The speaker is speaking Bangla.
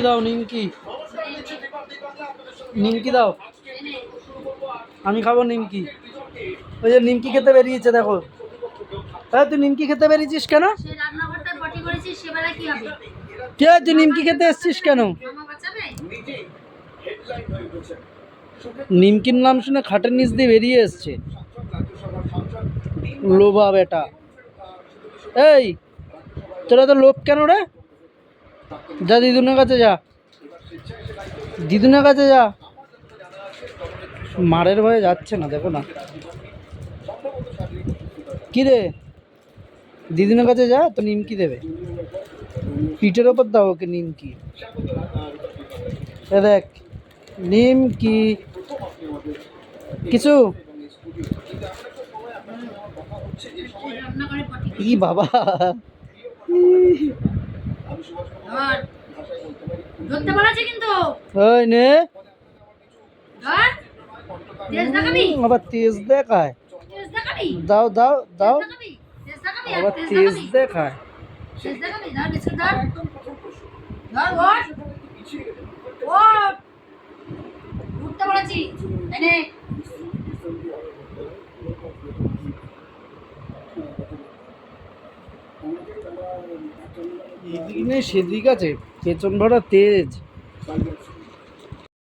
দাও, নিমকি নিমকি দাও, আমি খাবো নিমকি। ওই যে নিমকি খেতে বেরিয়েছে দেখো। হ্যাঁ তুই নিমকি খেতে বেরিয়েছিস কেন? কে তুই নিমকি খেতে এসছিস কেন? নিমকির নাম শুনে খাটের নিচ দিয়ে বেরিয়ে এসছে লোভা বেটা। এই তোরা তো লোভ কেন রে? যা দিদুনের কাছে যা, দিদুনের কাছে যা। মারের ভয়ে যাচ্ছে না, দেখো না। কি রে, দিদুনের কাছে যা, তো নিমকি দেবে। পিঠের ওপর দাও ওকে নিমকি। এ দেখ নিমকি, কিছু ই বাবা। ওই নে আবার তেজ দেখায়। দাও দাও দাও, আবার তেজ দেখায়। এদিক নেই সেদিক আছে, পেছন ভরা তেজ।